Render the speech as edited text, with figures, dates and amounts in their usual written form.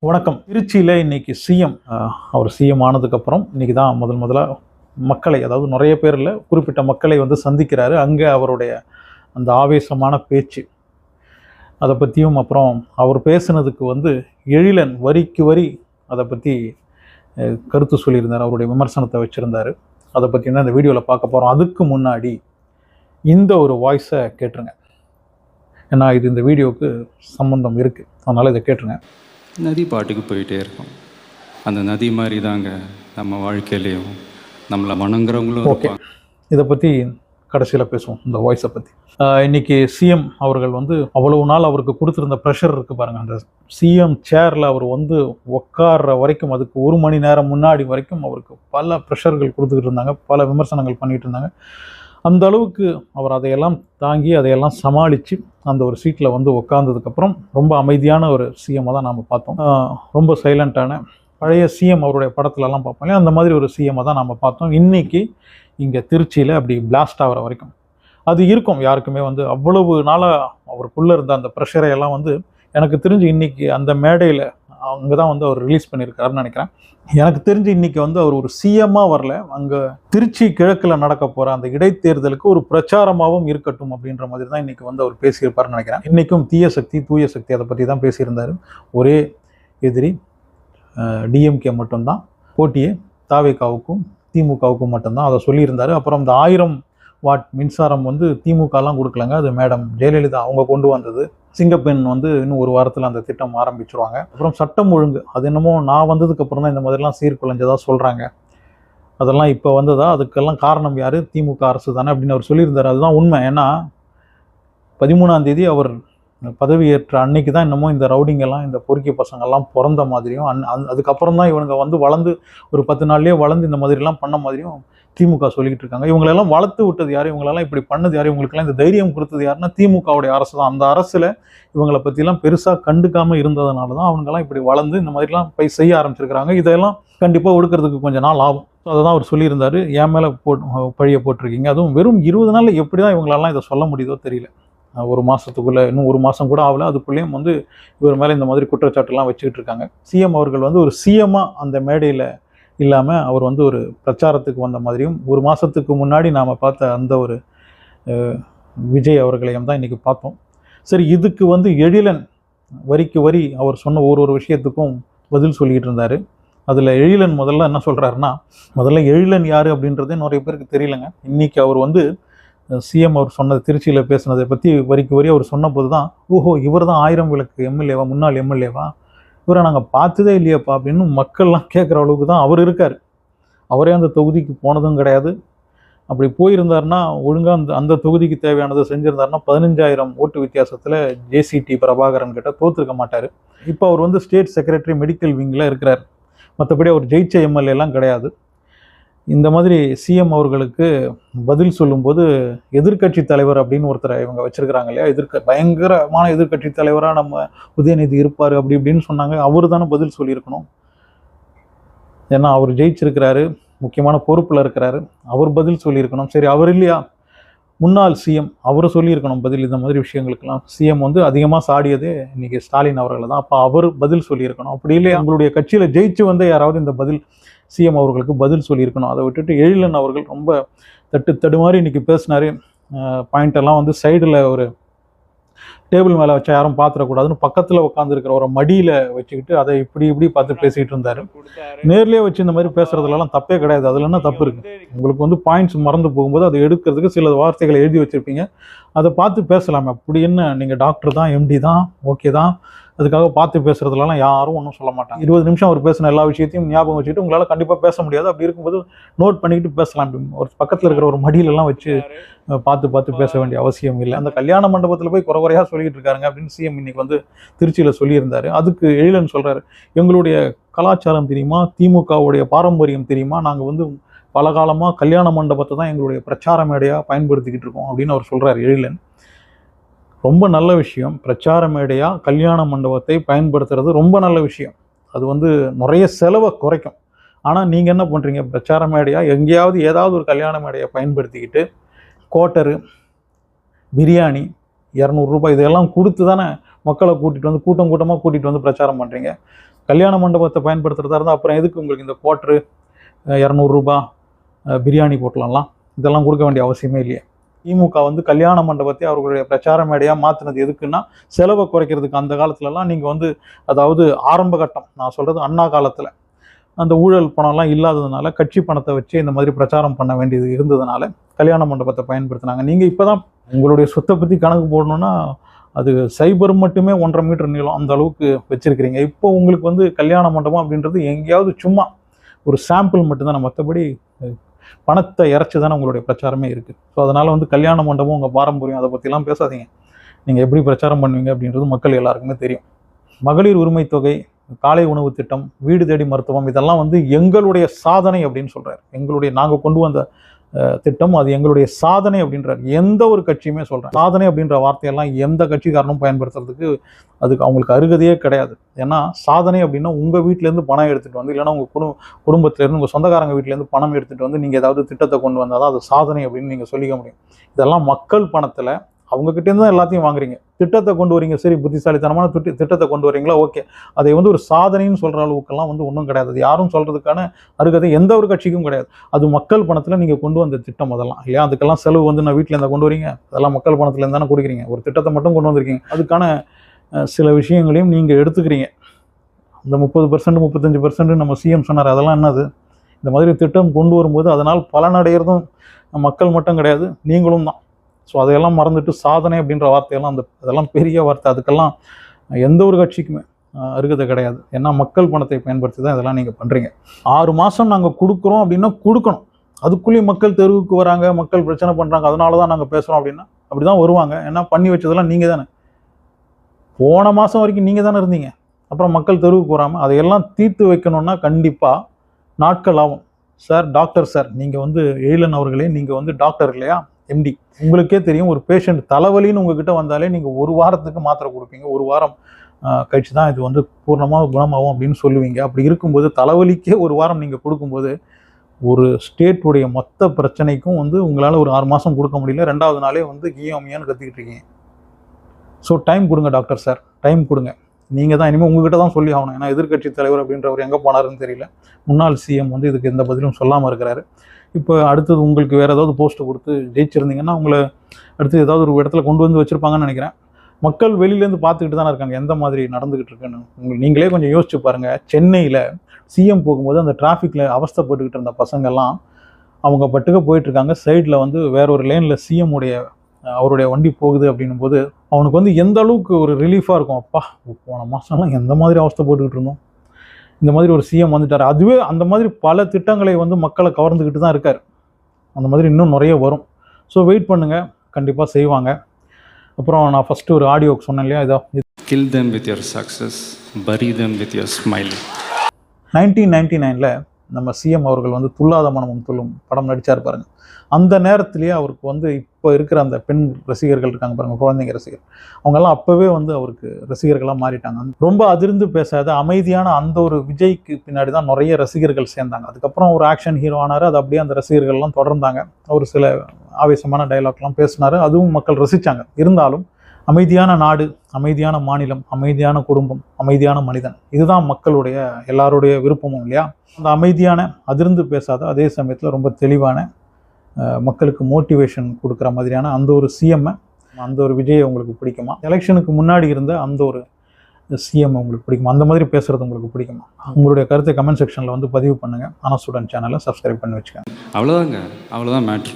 வணக்கம். திருச்சியில் இன்னைக்கு சிஎம் அவர் சிஎம் ஆனதுக்கப்புறம் இன்னைக்கு தான் முதலாக மக்களை, அதாவது நிறைய பேரில் குறிப்பிட்ட மக்களை வந்து சந்திக்கிறாரு. அங்கே அவருடைய அந்த ஆவேசமான பேச்சு அதை பற்றியும், அப்புறம் அவர் பேசுனதுக்கு வந்து எழிலன் வரிக்கு வரி அதை பற்றி கருத்து சொல்லியிருந்தார். அவருடைய விமர்சனத்தை வச்சுருந்தார். அதை பற்றி தான் இந்த வீடியோவில் பார்க்க போகிறோம். அதுக்கு முன்னாடி இந்த ஒரு வாய்ஸை கேட்டுருங்க. ஏன்னா இது இந்த வீடியோவுக்கு சம்பந்தம் இருக்குது, அதனால் இதை கேட்டுருங்க. நதி பாட்டுக்கு போயிட்டே இருக்கும். அந்த நதி மாதிரி தாங்க நம்ம வாழ்க்கையிலையும் நம்மளை வணங்குறவங்களும் ஓகே, இதை பற்றி கடைசியில் பேசுவோம், இந்த வாய்ஸை பற்றி. இன்றைக்கி சிஎம் அவர்கள் வந்து அவ்வளவு நாள் அவருக்கு கொடுத்துருந்த ப்ரெஷர் இருக்குது பாருங்கள். அந்த சிஎம் சேரில் அவர் வந்து உட்கார்ற வரைக்கும், அதுக்கு 1 மணி நேரம் முன்னாடி வரைக்கும் அவருக்கு பல ப்ரெஷர்கள் கொடுத்துக்கிட்டு இருந்தாங்க, பல விமர்சனங்கள் பண்ணிகிட்டு இருந்தாங்க. அந்த அளவுக்கு அவர் அதையெல்லாம் தாங்கி அதையெல்லாம் சமாளித்து அந்த ஒரு சீட்டில் வந்து உட்கார்ந்ததுக்கப்புறம் ரொம்ப அமைதியான ஒரு சிஎம்மை தான் நாம் பார்த்தோம். ரொம்ப சைலண்ட்டான பழைய சிஎம் அவருடைய படத்துலலாம் பார்ப்போம், அந்த மாதிரி ஒரு சிஎம்மை தான் நாம் பார்த்தோம். இன்றைக்கி இங்கே திருச்சியில் அப்படி பிளாஸ்ட் ஆகிற வரைக்கும் அது இருக்கும். யாருக்குமே வந்து அவ்வளவு நாளாக அவருக்குள்ளே இருந்த அந்த ப்ரெஷரை எல்லாம் வந்து எனக்கு தெரிஞ்சு இன்றைக்கி அந்த மேடையில் அங்கே தான் வந்து அவர் ரிலீஸ் பண்ணியிருக்காருன்னு நினைக்கிறேன். எனக்கு தெரிஞ்சு இன்றைக்கி வந்து அவர் ஒரு சிஎம்மாக வரல, அங்கே திருச்சி கிழக்கில் நடக்க போகிற அந்த இடைத்தேர்தலுக்கு ஒரு பிரச்சாரமாகவும் இருக்கட்டும் அப்படின்ற மாதிரி தான் இன்றைக்கி வந்து அவர் பேசியிருப்பார்னு நினைக்கிறேன். இன்றைக்கும் தீய சக்தி தூய சக்தி அதை பற்றி தான் பேசியிருந்தார். ஒரே எதிரி டிஎம்கே மட்டும்தான், போட்டியே தாவேகாவுக்கும் திமுகவுக்கும் மட்டும்தான், அதை சொல்லியிருந்தார். அப்புறம் இந்த 1000 வாட் மின்சாரம் வந்து திமுகலாம் கொடுக்கலங்க, அது மேடம் ஜெயலலிதா அவங்க கொண்டு வந்தது. சிங்கப்பெண் வந்து இன்னும் 1 வாரத்தில் அந்த திட்டம் ஆரம்பிச்சிருவாங்க. அப்புறம் சட்டம் ஒழுங்கு, அது என்னமோ நான் வந்ததுக்கப்புறம் தான் இந்த மாதிரிலாம் சீர்குலைஞ்சதாக சொல்கிறாங்க, அதெல்லாம் இப்போ வந்ததா, அதுக்கெல்லாம் காரணம் யார், திமுக அரசு தானே அப்படின்னு அவர் சொல்லியிருந்தார். அதுதான் உண்மை. ஏன்னா 13ஆம் தேதி அவர் பதவியேற்ற அன்னைக்கு தான் என்னமோ இந்த ரவுடிங்கெல்லாம், இந்த பொறுக்கி பசங்கள்லாம் பிறந்த மாதிரியும், அதுக்கப்புறம் தான் இவங்க வந்து வளர்ந்து ஒரு 10 நாள்லேயே வளர்ந்து இந்த மாதிரிலாம் பண்ண மாதிரியும் திமுக சொல்லிக்கிட்டு இருக்காங்க. இவங்களெல்லாம் வளர்த்து விட்டது யார், இவங்களெல்லாம் இப்படி பண்ணது யார், இவங்களுக்கெல்லாம் இந்த தைரியம் கொடுத்தது யாருன்னா திமுகவுடைய அரசு தான். அந்த அரசில் இவங்களை பற்றிலாம் பெருசாக கண்டுக்காமல் இருந்ததுனால தான் அவங்கெல்லாம் இப்படி வளர்ந்து இந்த மாதிரிலாம் போய் செய்ய ஆரம்பிச்சிருக்கிறாங்க. இதெல்லாம் கண்டிப்பாக ஒடுக்கிறதுக்கு கொஞ்சம் நாள் ஆகும். அதை தான் அவர் சொல்லியிருந்தார். என் மேலே பழியை போட்டிருக்கீங்க, அதுவும் வெறும் 20 நாளில் எப்படி தான் இவங்களெல்லாம் இதை சொல்ல முடியுதோ தெரியல. 1 மாதத்துக்குள்ளே, இன்னும் 1 மாதம் கூட ஆகலை, அதுக்குள்ளேயும் வந்து இவர் மேலே இந்த மாதிரி குற்றச்சாட்டுலாம் வச்சுக்கிட்டு இருக்காங்க. சிஎம் அவர்கள் வந்து ஒரு சிஎம்மாக அந்த மேடையில் இல்லாமல் அவர் வந்து ஒரு பிரச்சாரத்துக்கு வந்த மாதிரியும், 1 மாதத்துக்கு முன்னாடி நாம் பார்த்த அந்த ஒரு விஜய் அவர்களையும் தான் இன்றைக்கி பார்த்தோம். சரி, இதுக்கு வந்து எழிலன் வரிக்கு வரி அவர் சொன்ன ஒரு விஷயத்துக்கும் பதில் சொல்லிகிட்டு இருந்தார். அதில் எழிலன் முதல்ல என்ன சொல்கிறாருன்னா, முதல்ல எழிலன் யார் அப்படின்றதே நிறைய பேருக்கு தெரியலைங்க. இன்றைக்கி அவர் வந்து சிஎம் அவர் சொன்னது, திருச்சியில் பேசுனதை பற்றி வரிக்கு வரி அவர் சொன்னபோது தான், ஓஹோ இவர் தான் 1000 விளக்கு எம்எல்ஏவா, முன்னாள் எம்எல்ஏவா, இவரை நாங்கள் பார்த்ததே இல்லையப்பா அப்படின்னு மக்கள்லாம் கேட்குற அளவுக்கு தான் அவர் இருக்கார். அவரே அந்த தொகுதிக்கு போனதும் கிடையாது. அப்படி போயிருந்தாருன்னா ஒழுங்காக அந்த தொகுதிக்கு தேவையானதை செஞ்சுருந்தாருன்னா 15,000 ஓட்டு வித்தியாசத்தில் ஜேசிடி பிரபாகரன் கிட்ட தோற்றுருக்க மாட்டார். இப்போ அவர் வந்து ஸ்டேட் செக்ரட்டரி மெடிக்கல் விங்கில் இருக்கிறார். மற்றபடி அவர் ஜெயிச்ச எம்எல்ஏலாம் கிடையாது. இந்த மாதிரி சிஎம் அவர்களுக்கு பதில் சொல்லும்போது எதிர்கட்சி தலைவர் அப்படின்னு ஒருத்தரை இவங்க வச்சிருக்கிறாங்க இல்லையா, பயங்கரமான எதிர்கட்சி தலைவராக நம்ம உதயநிதி இருப்பார் அப்படி இப்படின்னு சொன்னாங்க. அவர் தானே பதில் சொல்லியிருக்கணும். ஏன்னா அவர் ஜெயிச்சிருக்கிறாரு, முக்கியமான பொறுப்பில் இருக்கிறாரு, அவர் பதில் சொல்லியிருக்கணும். சரி, அவர் இல்லையா, முன்னாள் சிஎம் அவர் சொல்லியிருக்கணும் பதில். இந்த மாதிரி விஷயங்களுக்கெல்லாம் சிஎம் வந்து அதிகமாக சாடியதே இன்றைக்கி ஸ்டாலின் அவர்களை தான். அப்போ அவர் பதில் சொல்லியிருக்கணும். அப்படி இல்லையா, உங்களுடைய கட்சியில் ஜெயிச்சு வந்து யாராவது இந்த பதில் சிஎம் அவர்களுக்கு பதில் சொல்லியிருக்கணும். அதை விட்டுட்டு எழிலன் அவர்கள் ரொம்ப தடுமாறி இன்றைக்கி பேசினார். பாயிண்டெல்லாம் வந்து சைடில் ஒரு டேபிள் மேலே வச்சா யாரும் பார்த்துடக்கூடாதுன்னு பக்கத்தில் உட்காந்துருக்கிற ஒரு மடியில் வச்சுக்கிட்டு அதை இப்படி பார்த்து பேசிகிட்டு இருந்தார். நேர்லேயே வச்சு இந்த மாதிரி பேசுகிறதுலாம் தப்பே கிடையாது. அதில் என்ன தப்பு இருக்குது? உங்களுக்கு வந்து பாயிண்ட்ஸ் மறந்து போகும்போது அதை எடுக்கிறதுக்கு சில வார்த்தைகளை எழுதி வச்சுருப்பீங்க, அதை பார்த்து பேசலாமே. அப்படி என்ன, நீங்கள் டாக்டர் தான், எம்டி தான், ஓகே தான், அதுக்காக பார்த்து பேசுகிறதுலாம் யாரும் ஒன்றும் சொல்ல மாட்டாங்க. 20 நிமிஷம் அவர் பேசின எல்லா விஷயத்தையும் ஞாபகம் வச்சுக்கிட்டு உங்களால் கண்டிப்பாக பேச முடியாது. அப்படி இருக்கும்போது நோட் பண்ணிக்கிட்டு பேசலாம். ஒரு பக்கத்தில் இருக்கிற ஒரு மடியிலெல்லாம் வச்சு பார்த்து பேச வேண்டிய அவசியம் இல்லை. அந்த கல்யாண மண்டபத்தில் போய் குறையாக சொல்லிக்கிட்டு இருக்காருங்க அப்படின்னு சிஎம் இன்னைக்கு வந்து திருச்சியில் சொல்லியிருந்தார். அதுக்கு எழிலன் சொல்கிறாரு, எங்களுடைய கலாச்சாரம் தெரியுமா, திமுகவுடைய பாரம்பரியம் தெரியுமா, நாங்கள் வந்து பல காலமாக கல்யாண மண்டபத்தை தான் எங்களுடைய பிரச்சார மேடையாக பயன்படுத்திக்கிட்டு இருக்கோம் அப்படின்னு அவர் சொல்கிறார் எழிலன். ரொம்ப நல்ல விஷயம். பிரச்சார மேடையாக கல்யாண மண்டபத்தை பயன்படுத்துறது ரொம்ப நல்ல விஷயம். அது வந்து நிறைய செலவை குறைக்கும். ஆனால் நீங்கள் என்ன பண்ணுறீங்க, பிரச்சார மேடையாக எங்கேயாவது ஏதாவது ஒரு கல்யாண மேடையை பயன்படுத்திக்கிட்டு கோட்டரு, பிரியாணி, 200 ரூபாய் இதெல்லாம் கொடுத்து தானே மக்களை கூட்டிகிட்டு வந்து கூட்டமாக கூட்டிகிட்டு வந்து பிரச்சாரம் பண்ணுறீங்க. கல்யாண மண்டபத்தை பயன்படுத்துகிறதா இருந்தால் அப்புறம் எதுக்கு உங்களுக்கு இந்த குவாட்ரு 200 ரூபாய் பிரியாணி போட்டலாம், இதெல்லாம் கொடுக்க வேண்டிய அவசியமே இல்லையே. திமுக வந்து கல்யாண மண்டபத்தை அவர்களுடைய பிரச்சார மேடையாக மாற்றினது எதுக்குன்னா செலவை குறைக்கிறதுக்கு. அந்த காலத்துலலாம் நீங்கள் வந்து, அதாவது ஆரம்ப கட்டம் நான் சொல்கிறது அண்ணா காலத்தில் அந்த ஊழல் பணம்லாம் இல்லாததுனால கட்சி பணத்தை வச்சு இந்த மாதிரி பிரச்சாரம் பண்ண வேண்டியது இருந்ததுனால கல்யாண மண்டபத்தை பயன்படுத்தினாங்க. நீங்கள் இப்போ தான் உங்களுடைய சொத்தை பற்றி கணக்கு போடணுன்னா அது சைபர் மட்டுமே 1.5 மீட்டர் நீளம், அந்த அளவுக்கு வச்சுருக்கிறீங்க. இப்போ உங்களுக்கு வந்து கல்யாண மண்டபம் அப்படின்றது எங்கேயாவது சும்மா ஒரு சாம்பிள் மட்டும்தானே, மற்றபடி பணத்தை இறச்சி தானே உங்களுடைய பிரச்சாரமே இருக்குது. ஸோ அதனால் வந்து கல்யாண மண்டபம் உங்கள் பாரம்பரியம் அதை பற்றிலாம் பேசாதீங்க. நீங்கள் எப்படி பிரச்சாரம் பண்ணுவீங்க அப்படின்றது மக்கள் எல்லாருக்குமே தெரியும். மகளிர் உரிமை தொகை, காலை உணவு திட்டம், வீடு தேடி மருத்துவம், இதெல்லாம் வந்து எங்களுடைய சாதனை அப்படின்னு சொல்கிறார். நாங்கள் கொண்டு வந்த திட்டம், அது எங்களுடைய சாதனை அப்படின்றார். எந்த ஒரு கட்சியுமே சொல்கிறேன், சாதனை அப்படின்ற வார்த்தையெல்லாம் எந்த கட்சிக்காரனும் பயன்படுத்துறதுக்கு அதுக்கு அவங்களுக்கு அருகதையே கிடையாது. ஏன்னா சாதனை அப்படின்னா உங்கள் வீட்டிலேருந்து பணம் எடுத்துகிட்டு வந்து, இல்லைன்னா உங்கள் குடும்பத்திலேருந்து உங்கள் சொந்தக்காரங்க வீட்டிலேருந்து பணம் எடுத்துகிட்டு வந்து நீங்கள் ஏதாவது திட்டத்தை கொண்டு வந்தால் தான் அது சாதனை அப்படின்னு நீங்கள் சொல்லிக்க முடியும். இதெல்லாம் மக்கள் பணத்தில் அவங்ககிட்டேருந்து தான் எல்லாத்தையும் வாங்குறீங்க. திட்டத்தை கொண்டு வரீங்க, சரி, புத்திசாலித்தனமான திட்டத்தை கொண்டு வரீங்களா, ஓகே. அதை வந்து ஒரு சாதனைன்னு சொல்கிற அளவுக்கெல்லாம் வந்து ஒன்றும் கிடையாது. அது யாரும் சொல்கிறதுக்கான அருகதை எந்த ஒரு கட்சிக்கும் கிடையாது. அது மக்கள் பணத்தில் நீங்கள் கொண்டு வந்த திட்டம் அதெல்லாம் இல்லையா. அதுக்கெல்லாம் செலவு வந்து நான் வீட்டில் இருந்தால் கொண்டு வரீங்க, அதெல்லாம் மக்கள் பணத்துலேருந்து தானே கொடுக்குறீங்க. ஒரு திட்டத்தை மட்டும் கொண்டு வந்திருக்கீங்க, அதுக்கான சில விஷயங்களையும் நீங்கள் எடுத்துக்கிறீங்க. இந்த 30%, 35% நம்ம சிஎம் சொன்னார், அதெல்லாம் என்னது? இந்த மாதிரி திட்டம் கொண்டு வரும்போது அதனால் பலனடைகிறதும் மக்கள் மட்டும் கிடையாது, நீங்களும் தான். ஸோ அதையெல்லாம் மறந்துட்டு சாதனை அப்படின்ற வார்த்தையெல்லாம் அதெல்லாம் பெரிய வார்த்தை. அதுக்கெல்லாம் எந்த ஒரு கட்சிக்குமே அருகதை கிடையாது. ஏன்னா மக்கள் பணத்தை பயன்படுத்தி தான் இதெல்லாம் நீங்கள் பண்ணுறீங்க. 6 மாதம் நாங்கள் கொடுக்குறோம் அப்படின்னா கொடுக்கணும். அதுக்குள்ளேயும் மக்கள் தெருவுக்கு வராங்க, மக்கள் பிரச்சனை பண்ணுறாங்க, அதனால தான் நாங்கள் பேசுகிறோம் அப்படின்னா அப்படி தான் வருவாங்க. ஏன்னா பண்ணி வச்சதெல்லாம் நீங்கள் தானே. போன மாதம் வரைக்கும் நீங்கள் தானே இருந்தீங்க. அப்புறம் மக்கள் தெருவுக்கு போகாமல் அதையெல்லாம் தீர்த்து வைக்கணும்னா கண்டிப்பாக நாட்கள் ஆகும். சார், டாக்டர் சார், நீங்கள் வந்து எழிலன் அவர்களே, நீங்கள் வந்து டாக்டர் இல்லையா, எம்டி, உங்களுக்கே தெரியும், ஒரு பேஷண்ட் தலைவலின்னு உங்ககிட்ட வந்தாலே நீங்கள் 1 வாரத்துக்கு மாத்திரை கொடுப்பீங்க. 1 வாரம் கழிச்சு தான் இது வந்து பூர்ணமாக குணமாகும் அப்படின்னு சொல்லுவீங்க. அப்படி இருக்கும்போது தலைவலிக்கே 1 வாரம் நீங்கள் கொடுக்கும்போது ஒரு ஸ்டேட்டுடைய மொத்த பிரச்சனைக்கும் வந்து உங்களால் ஒரு 6 மாதம் கொடுக்க முடியல. 2வது நாளே வந்து கியோமியான்னு கத்திக்கிட்டு இருக்கீங்க. ஸோ டைம் கொடுங்க டாக்டர் சார், டைம் கொடுங்க. நீங்கள் தான் இனிமேல் உங்ககிட்ட தான் சொல்லி ஆகணும். ஏன்னா எதிர்க்கட்சி தலைவர் அப்படின்றவர் எங்கே போனாருன்னு தெரியல. முன்னாள் சிஎம் வந்து இதுக்கு எந்த பதிலும் சொல்லாமல் இருக்கிறாரு. இப்போ அடுத்தது உங்களுக்கு வேறு ஏதாவது போஸ்ட்டை கொடுத்து ஜெயிச்சிருந்தீங்கன்னா உங்களை அடுத்து ஏதாவது ஒரு இடத்துல கொண்டு வந்து வச்சுருப்பாங்கன்னு நினைக்கிறேன். மக்கள் வெளியிலேருந்து பார்த்துக்கிட்டு தானே இருக்காங்க எந்த மாதிரி நடந்துக்கிட்டு இருக்குன்னு. நீங்களே கொஞ்சம் யோசிச்சு பாருங்கள். சென்னையில் சிஎம் போகும்போது அந்த டிராஃபிக்கில் அவஸ்தைப்பட்டுக்கிட்டு இருந்த பசங்கள்லாம் அவங்க பட்டுக்க போயிட்டுருக்காங்க. சைடில் வந்து வேற ஒரு லேனில் சிஎம் அவருடைய வண்டி போகுது அப்படின்னும் போது அவனுக்கு வந்து எந்த அளவுக்கு ஒரு ரிலீஃபாக இருக்கும். அப்பா, போன மாதம்லாம் எந்த மாதிரி அவஸ்தைப்பட்டுக்கிட்டு இருந்தோம், இந்த மாதிரி ஒரு சிஎம் வந்துட்டார். அதுவே அந்த மாதிரி பல திட்டங்களை வந்து மக்களை கவர்ந்துக்கிட்டு தான் இருக்கார். அந்த மாதிரி இன்னும் நிறைய வரும். ஸோ வெயிட் பண்ணுங்கள், கண்டிப்பாக செய்வாங்க. அப்புறம் நான் ஃபஸ்ட்டு ஒரு ஆடியோக்கு சொன்னேன் இல்லையா, இதோ kill them with your success, bury them with your smile. 1999 நம்ம சிஎம் அவர்கள் வந்து துல்லாத மனமும் துள்ளும் படம் நடித்தார் பாருங்கள். அந்த நேரத்திலேயே அவருக்கு வந்து இப்போ இருக்கிற அந்த பெண் ரசிகர்கள் இருக்காங்க பாருங்கள், குழந்தைங்க ரசிகர், அவங்கெல்லாம் அப்போவே வந்து அவருக்கு ரசிகர்களாக மாறிட்டாங்க. ரொம்ப அதிர்ந்து பேசாத அமைதியான அந்த ஒரு விஜய்க்கு பின்னாடி தான் நிறைய ரசிகர்கள் சேர்ந்தாங்க. அதுக்கப்புறம் ஒரு ஆக்ஷன் ஹீரோ ஆனார். அது அப்படியே அந்த ரசிகர்கள்லாம் தொடர்ந்தாங்க. ஒரு சில ஆவேசமான டைலாக்லாம் பேசினார், அதுவும் மக்கள் ரசித்தாங்க. இருந்தாலும் அமைதியான நாடு, அமைதியான மாநிலம், அமைதியான குடும்பம், அமைதியான மனிதன், இதுதான் மக்களுடைய எல்லாருடைய விருப்பமும் இல்லையா. அந்த அமைதியான அதிர்ந்து பேசாத அதே சமயத்தில் ரொம்ப தெளிவான மக்களுக்கு மோட்டிவேஷன் கொடுக்குற மாதிரியான அந்த ஒரு சிஎம்மை, அந்த ஒரு விஜயை உங்களுக்கு பிடிக்குமா? எலெக்ஷனுக்கு முன்னாடி இருந்த அந்த ஒரு சிஎம் உங்களுக்கு பிடிக்குமா? அந்த மாதிரி பேசுகிறது உங்களுக்கு பிடிக்குமா? உங்களுடைய கருத்தை கமெண்ட் செக்ஷனில் வந்து பதிவு பண்ணுங்கள். ஆனா ஸ்டூடெண்ட் சேனலை சப்ஸ்கிரைப் பண்ணி வச்சுக்கோங்க. அவ்வளோதாங்க, அவ்வளோதான் மேட்ரு.